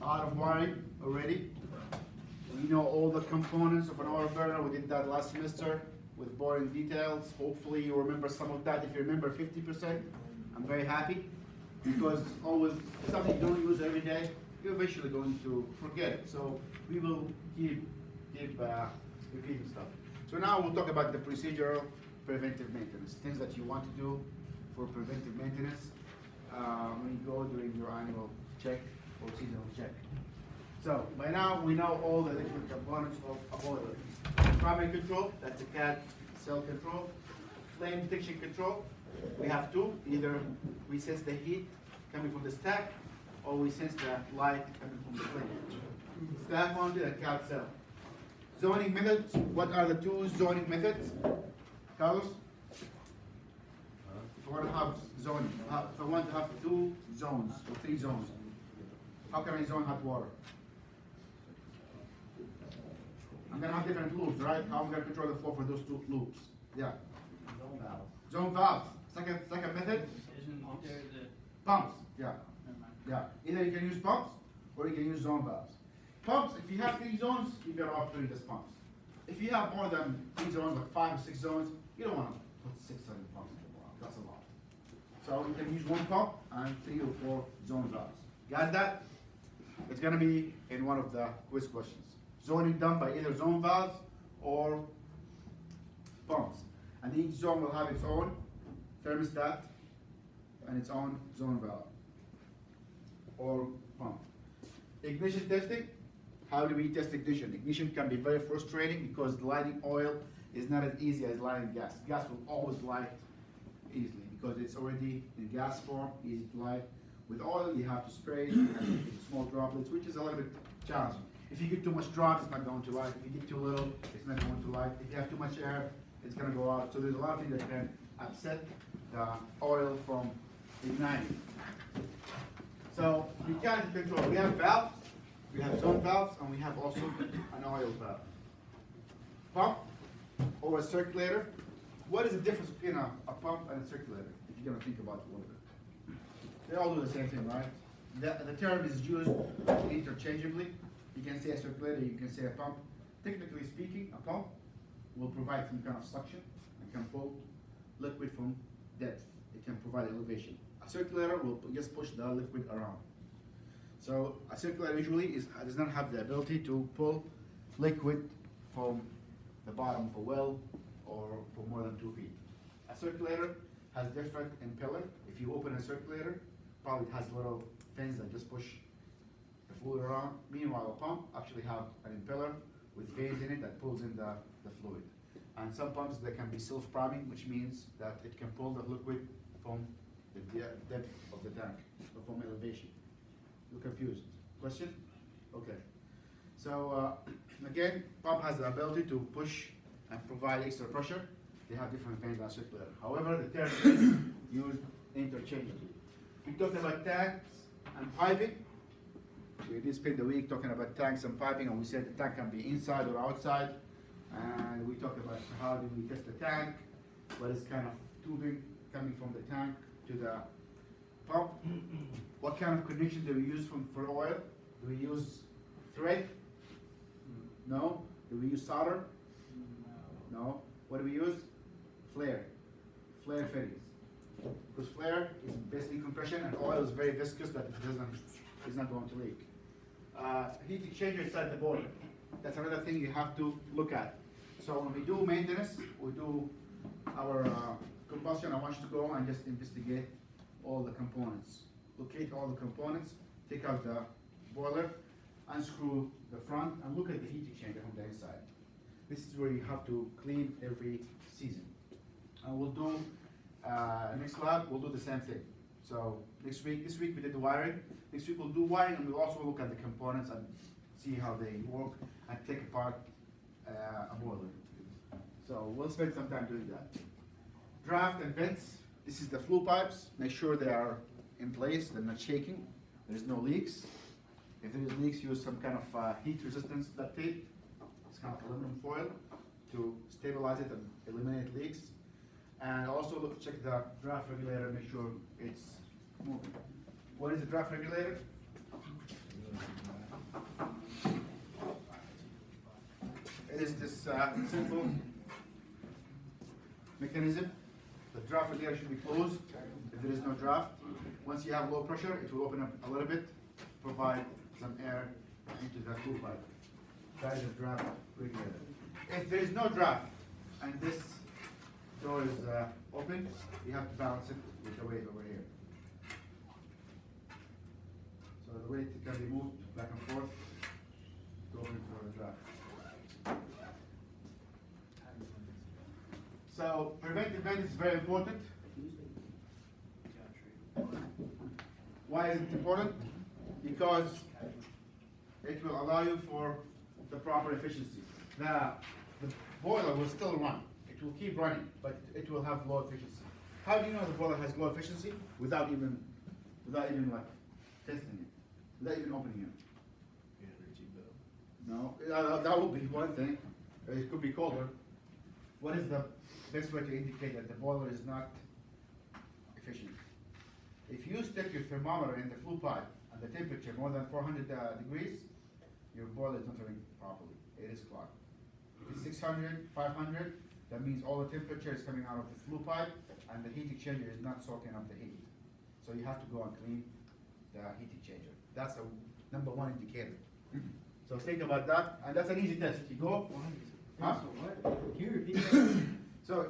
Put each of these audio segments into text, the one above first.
out of wiring already. We know all the components of an oil burner. We did that last semester with boring details. Hopefully you remember some of that. If you remember 50%, I'm very happy, because it's always something you don't use every day, you're eventually going to forget it. So we will keep repeating stuff. So now we'll talk about the procedural preventive maintenance, things that you want to do for preventive maintenance when you go during your annual check or seasonal check. So by now we know all the different components of a boiler. Primary control, that's the cat cell control. Flame detection control, we have two. Either we sense the heat coming from the stack, or we sense the light coming from the flame. Stack mounted and cat cell. Zoning methods, what are the two zoning methods? Carlos? If I want to have zoning, if I want to have 2 zones or 3 zones, how can I zone hot water? I'm going to have different loops, right? How am I going to control the flow for those 2 loops? Yeah. Zone valve. Zone valves. Second method? Pumps. Yeah. Yeah. Either you can use pumps or you can use zone valves. Pumps, if you have 3 zones, you can operate as pumps. If you have more than 3 zones, like 5 or 6 zones, you don't want to put 600 pumps in the valve. That's a lot. So you can use 1 pump and 3 or 4 zone valves. Got that? It's going to be in one of the quiz questions. Zoning done by either zone valves or pumps. And each zone will have its own thermostat and its own zone valve or pump. Ignition testing. How do we test ignition? Ignition can be very frustrating because lighting oil is not as easy as lighting gas. Gas will always light easily because it's already in gas form, easy to light. With oil, you have to spray, you have to take small droplets, which is a little bit challenging. If you get too much drops, it's not going to light. If you get too little, it's not going to light. If you have too much air, it's going to go out. So there's a lot of things that can upset the oil from igniting. So mechanical control, we have valves, we have zone valves, and we have also an oil valve. Pump or a circulator. What is the difference between a pump and a circulator, if you're going to think about it a little bit? They all do the same thing, right? The term is used interchangeably. You can say a circulator, you can say a pump. Technically speaking, a pump will provide some kind of suction and can pull liquid from depth. It can provide elevation. A circulator will just push the liquid around. So a circulator usually does not have the ability to pull liquid from the bottom of a well or for more than 2 feet. A circulator has different impeller. If you open a circulator, probably it has little fins that just push the fluid around. Meanwhile, a pump actually have an impeller with vanes in it that pulls in the fluid. And some pumps, they can be self-priming, which means that it can pull the liquid from the depth of the tank or from elevation. You're confused? Question? Okay. So again, pump has the ability to push and provide extra pressure. They have different vanes on circulator. However, the term is used interchangeably. We talked about tanks and piping. We did spend the week talking about tanks and piping, and we said the tank can be inside or outside. And we talked about how do we test the tank, what is kind of tubing coming from the tank to the pump. What kind of connection do we use for oil? Do we use thread? No. Do we use solder? No. What do we use? Flare. Flare fittings. Because flare is basically compression, and oil is very viscous that it's not going to leak. Heat exchanger inside the boiler. That's another thing you have to look at. So when we do maintenance, we do our combustion. I want you to go and just investigate all the components. Locate all the components, take out the boiler, unscrew the front, and look at the heat exchanger from the inside. This is where you have to clean every season. And we'll do, next lab, we'll do the same thing. So this week we did the wiring. Next week we'll do wiring, and we'll also look at the components and see how they work and take apart a boiler. So we'll spend some time doing that. Draft and vents. This is the flue pipes. Make sure they are in place, they're not shaking. There's no leaks. If there is leaks, use some kind of heat resistance duct tape. It's kind of aluminum foil to stabilize it and eliminate leaks. And also check the draft regulator, make sure it's moving. What is a draft regulator? simple mechanism. The draft release should be closed if there is no draft. Once you have low pressure, it will open up a little bit, provide some air into the cool pipe. That is the draft regulator. If there is no draft and this door is open, you have to balance it with the weight over here. So the weight can be moved back and forth to open for the draft. So preventive maintenance is very important. Why is it important? Because it will allow you for the proper efficiency. Now, the boiler will still run. It will keep running, but it will have low efficiency. How do you know the boiler has low efficiency? Without even like testing it, without even opening it. No, that would be one thing. It could be colder. What is the best way to indicate that the boiler is not efficient? If you stick your thermometer in the flue pipe and the temperature more than 400 degrees, your boiler is not running properly. It is clogged. If it's 600, 500, that means all the temperature is coming out of the flue pipe and the heat exchanger is not soaking up the heat. So you have to go and clean the heat exchanger. That's the number one indicator. So think about that, and that's an easy test. You go. Huh? So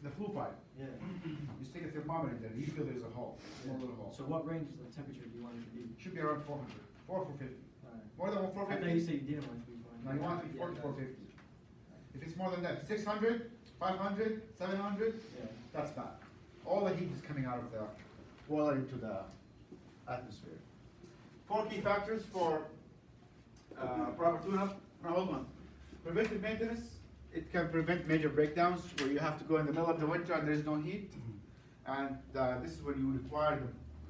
the flue pipe. Yeah. You stick a thermometer in there. You feel there's a hole, small little hole. So what range of temperature do you want it to be? Should be around 400, 450. Alright. More than I thought 450. you said you didn't want it to be fine. No, you want it to be 450. If it's more than that, 600, 500, 700, Yeah. that's bad. All the heat is coming out of the boiler into the atmosphere. 4 key factors for proper tune-up. Now hold on. Preventive maintenance. It can prevent major breakdowns where you have to go in the middle of the winter and there's no heat. And this is when you require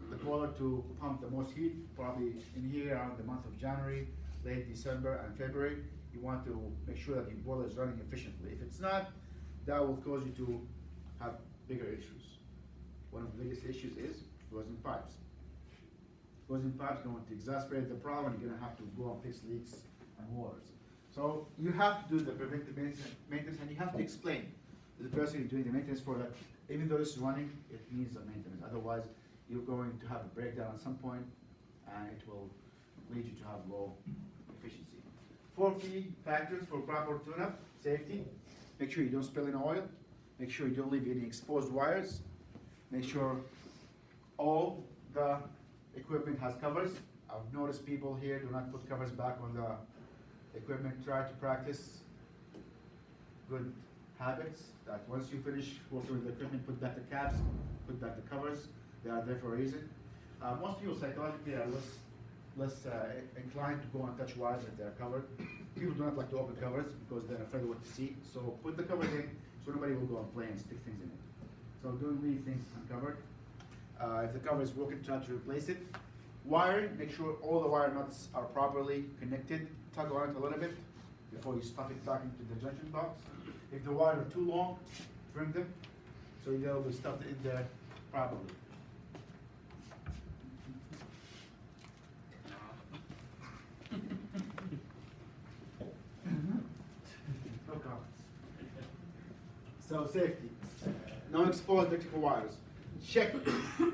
the boiler to pump the most heat, probably in here around the month of January, late December and February. You want to make sure that your boiler is running efficiently. If it's not, that will cause you to have bigger issues. One of the biggest issues is frozen pipes. Frozen pipes going to exacerbate the problem. You're going to have to go and fix leaks and waters. So you have to do the preventive maintenance, and you have to explain to the person you're doing the maintenance for that even though it's running, it needs a maintenance. Otherwise, you're going to have a breakdown at some point, and it will lead you to have low efficiency. 4 key factors for proper tune-up: safety. Make sure you don't spill any oil. Make sure you don't leave any exposed wires. Make sure all the equipment has covers. I've noticed people here do not put covers back on the equipment. Try to practice good habits that once you finish working with the equipment, put back the caps, put back the covers. They are there for a reason. Most people psychologically are less inclined to go and touch wires if they're covered. People do not like to open covers because they're afraid of what to see. So put the covers in so nobody will go and play and stick things in it. So don't leave things uncovered. If the cover is broken, try to replace it. Wiring, make sure all the wire nuts are properly connected. Tug on it a little bit before you stuff it back into the junction box. If the wires are too long, trim them so they'll be stuffed in there properly. No comments. So safety. No exposed electrical wires. Check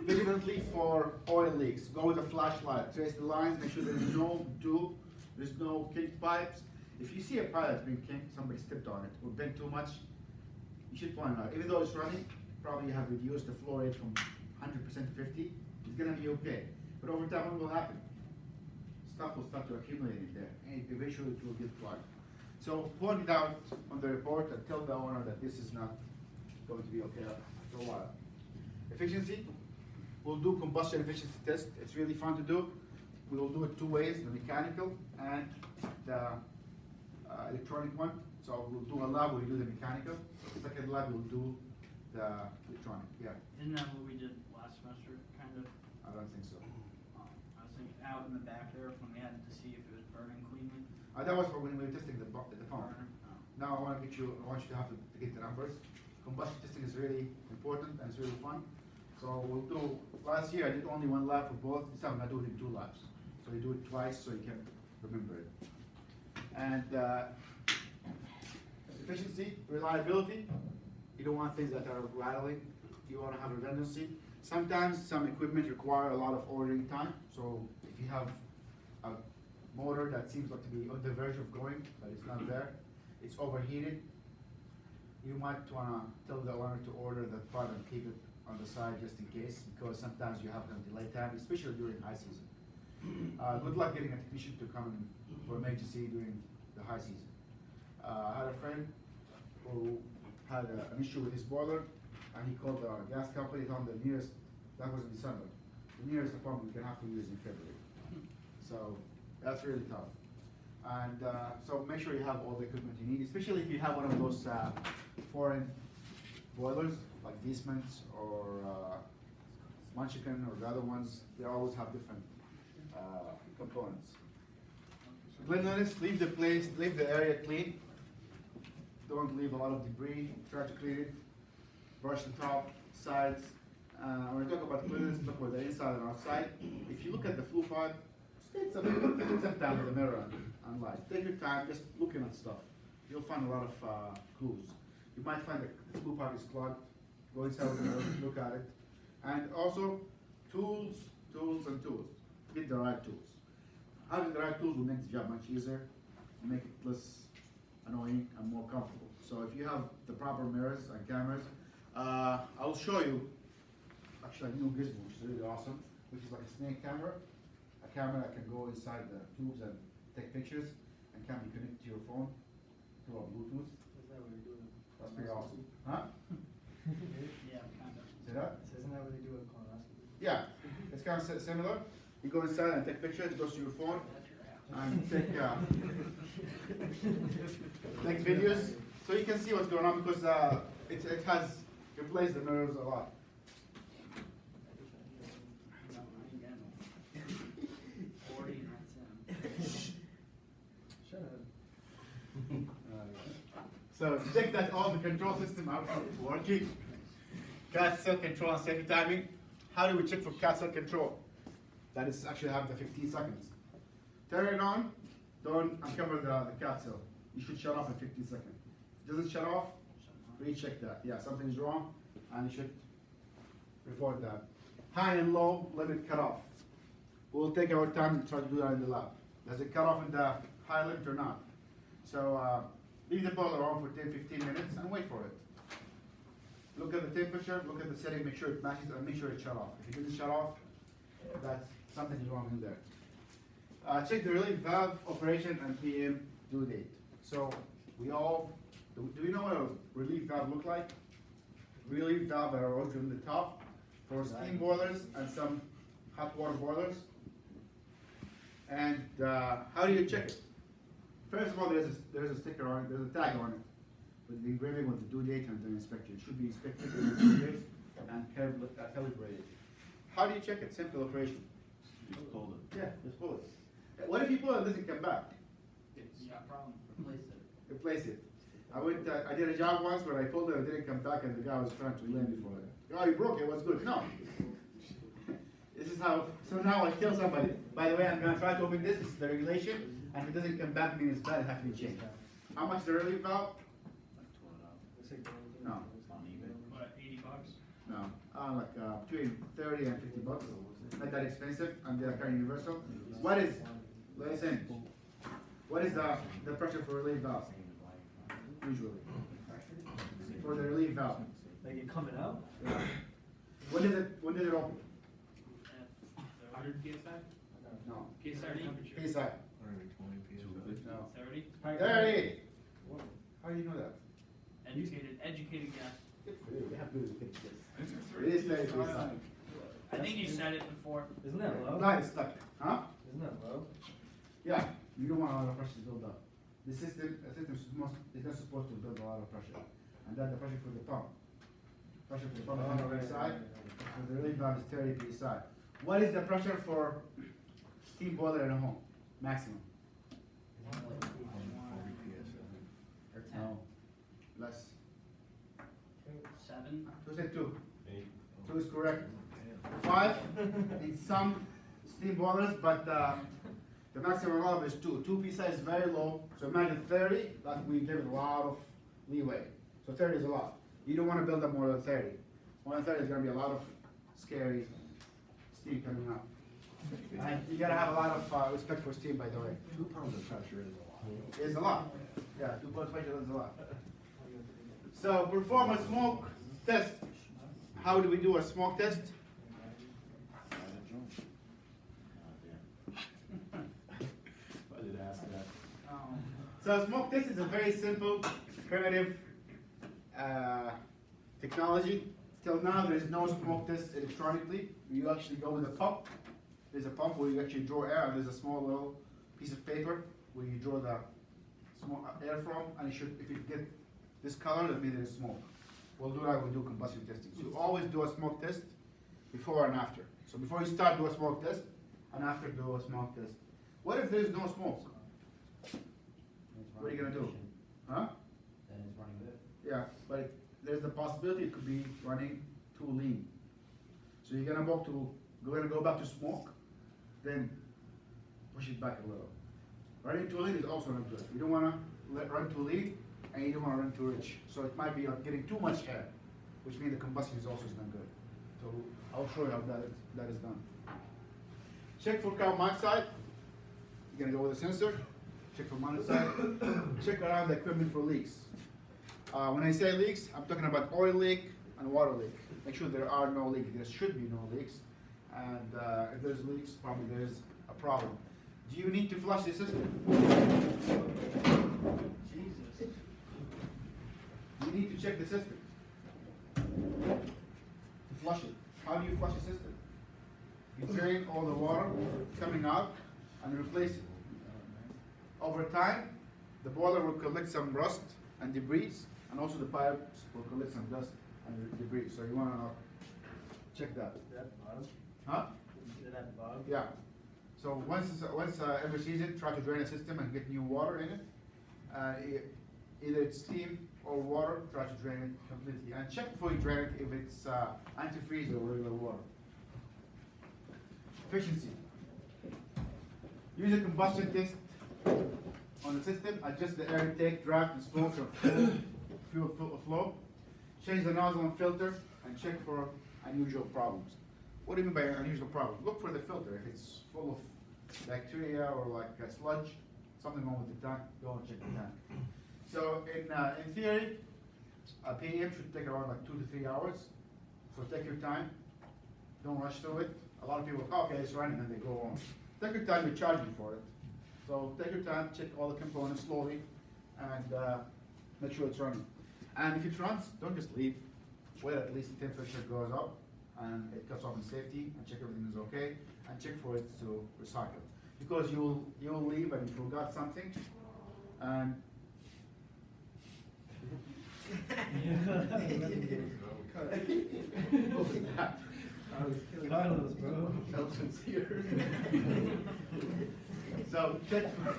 vigilantly for oil leaks. Go with a flashlight. Trace the lines. Make sure there's no tube. There's no kinked pipes. If you see a pipe that's been kinked, somebody stepped on it or bent too much, you should point it out. Even though it's running, probably you have reduced the flow rate from 100% to 50. It's gonna be okay. But over time, what will happen? Stuff will start to accumulate in there, and eventually it will get clogged. So point it out on the report and tell the owner that this is not going to be okay after a while. Efficiency, we'll do combustion efficiency test. It's really fun to do. We will do it 2 ways, the mechanical and the electronic one. So we'll do a lab where we do the mechanical. The second lab we'll do the electronic, yeah. Isn't that what we did last semester, kind of? I don't think so. I was thinking out in the back there when we had to see if it was burning cleanly. That was for when we were testing the pump. Burner. Oh. Now I want you to have to get the numbers. Combustion testing is really important and it's really fun. So we'll do, last year I did only 1 lab for both. This time I'm gonna do it in 2 labs. So you do it twice so you can remember it. And efficiency, reliability. You don't want things that are rattling. You want to have redundancy. Sometimes some equipment require a lot of ordering time. So if you have a motor that seems like to be on the verge of going, but it's not there, it's overheated, you might want to tell the owner to order that part and keep it on the side just in case, because sometimes you have some delay time, especially during high season. Good luck getting a technician to come in for emergency during the high season. I had a friend who had an issue with his boiler, and he called the gas company, told them the nearest, that was in December, the nearest appointment we can have for you is in February. So that's really tough. And so make sure you have all the equipment you need, especially if you have one of those foreign boilers, like Viessmann's or Manchican or the other ones. They always have different components. Cleanliness, leave the area clean. Don't leave a lot of debris, try to clean it. Brush the top, sides. When we talk about cleanliness, talk about the inside and outside. If you look at the flue pod, spend some time with the mirror and light. Take your time, just looking at stuff. You'll find a lot of clues. You might find the flue pod is clogged. Go inside with the mirror, look at it. And also, tools. Get the right tools. Having the right tools will make the job much easier, make it less annoying and more comfortable. So if you have the proper mirrors and cameras, I'll show you actually a new gizmo, which is really awesome, which is like a snake camera. A camera that can go inside the tubes and take pictures and can be connected to your phone through a Bluetooth. Is that what you're doing? That's pretty awesome. Huh? Yeah, kind of. See that? So isn't that what they do with colonoscopy? Yeah, it's kind of similar. You go inside and take pictures, it goes to your phone, That's your house. and take videos, so you can see what's going on, because it has replaced the mirrors a lot. No, I ain't getting them. 40 and that's it. Shut up. So check that all the control system are working. Cat cell control and safety timing. How do we check for cat cell control? That is actually have the 15 seconds. Turn it on, don't uncover the cat cell. You should shut off in 15 seconds. If it doesn't shut off, recheck that. Yeah, something's wrong, and you should report that. High and low limit cutoff. We'll take our time and try to do that in the lab. Does it cut off in the high limit or not? So leave the boiler on for 10-15 minutes and wait for it. Look at the temperature, look at the setting, make sure it matches, and make sure it's shut off. If it didn't shut off, that's something's wrong in there. Check the relief valve operation and PM due date. So do we know what a relief valve look like? Relief valve are always on the top for steam boilers and some hot water boilers. And how do you check it? First of all, there's a sticker on it, there's a tag on it with the engraving with the due date and the inspection. It should be inspected every 2 years and calibrated. How do you check it? Simple operation. Just pull it. Yeah, just pull it. What if you pull it and it doesn't come back? You got a problem, replace it. Replace it. I did a job once where I pulled it and it didn't come back, and the guy was trying to blame me for it. Oh, you broke it, what's good? No. This is how, so now I tell somebody, by the way, I'm gonna try to open this is the regulation, and if it doesn't come back, means it's bad, it has to be changed. How much the relief valve? Looks like they're- No. On eBay. What, 80 bucks? No, like between 30 and 50 bucks. Not that expensive, and they are kind of universal. What is, listen, what is the pressure for relief valve? Usually. For the relief valve. Like it coming out? When did it open? At 100 PSI? No. PSI? PSI. 120 No. 30? 30! How do you know that? Educated guess. Good for you, we have good kids. It is 30 PSI. I think you said it before. Isn't that low? Line is stuck, huh? Isn't that low? Yeah, you don't want a lot of pressure to build up. The system is not supposed to build a lot of pressure. And then the pressure for the pump. Pressure for the pump is on the right side, and the relief valve is 30 PSI. What is the pressure for steam boiler in a home? Maximum? Like 40 PSI. or 10. No. Less. 7? Who said 2? 8. 2 is correct. 5 in some steam boilers, but the maximum allowable is 2. 2 PSI is very low, so imagine 30, that we give it a lot of leeway. So 30 is a lot. You don't want to build up more than 30. More than 30 is going to be a lot of scary steam coming out. And you got to have a lot of respect for steam, by the way. 2 pounds of pressure is a lot. It's a lot. Yeah, 2 pounds pressure is a lot. So perform a smoke test. How do we do a smoke test? Why did I ask that? So a smoke test is a very simple, primitive technology. Till now, there is no smoke test electronically. You actually go with a pump. There's a pump where you actually draw air, and there's a small little piece of paper where you draw the air from, and it should, if it get this color, that means there's smoke. We'll do that, we'll do combustion testing. So you always do a smoke test before and after. So before you start, do a smoke test, and after, do a smoke test. What if there's no smoke? What are you gonna do? Huh? Then it's running good. Yeah, but there's the possibility it could be running too lean. So you're gonna go back to smoke, then push it back a little. Running too lean is also not good. You don't wanna run too lean, and you don't wanna run too rich. So it might be getting too much air, which means the combustion is also not good. So I'll show you how that is done. Check for carbon monoxide. You're gonna go with a sensor. Check for monoxide. Check around the equipment for leaks. When I say leaks, I'm talking about oil leak and water leak. Make sure there are no leaks. There should be no leaks. And if there's leaks, probably there's a problem. Do you need to flush the system? Jesus. You need to check the system to flush it. How do you flush the system? You drain all the water coming out and replace it. Over time, the boiler will collect some rust and debris, and also the pipes will collect some dust and debris. So you want to check that. Is that bottom? Huh? Is it at the bottom? Yeah. So once every season, try to drain the system and get new water in it. Either it's steam or water, try to drain it completely. And check before you drain it if it's antifreeze or regular water. Efficiency. Use a combustion test on the system. Adjust the air intake, draft, and smoke or fuel flow. Change the nozzle and filter, and check for unusual problems. What do you mean by unusual problems? Look for the filter. If it's full of bacteria or like a sludge, something wrong with the tank, go and check the tank. So in theory, a PEM should take around like 2 to 3 hours. So take your time. Don't rush through it. A lot of people, okay, it's running, and they go on. Take your time, you're charging for it. So take your time, check all the components slowly, and make sure it's running. And if it runs, don't just leave. Wait at least the temperature goes up, and it cuts off in safety, and check everything is okay, and check for it to recycle. Because you'll leave and you forgot something, and Carlos, bro. So check for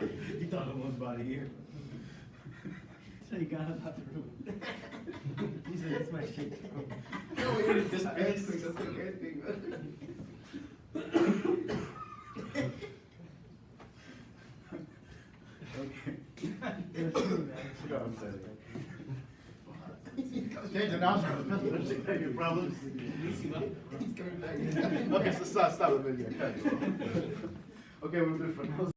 You thought it was about here. So you got about the room. He said, it's my shit. No, we did this basic, that's the great thing. It's true, man. Go, I'm sorry. Change the nozzle. Your problems. Okay, so stop the video. Okay, we're good for now.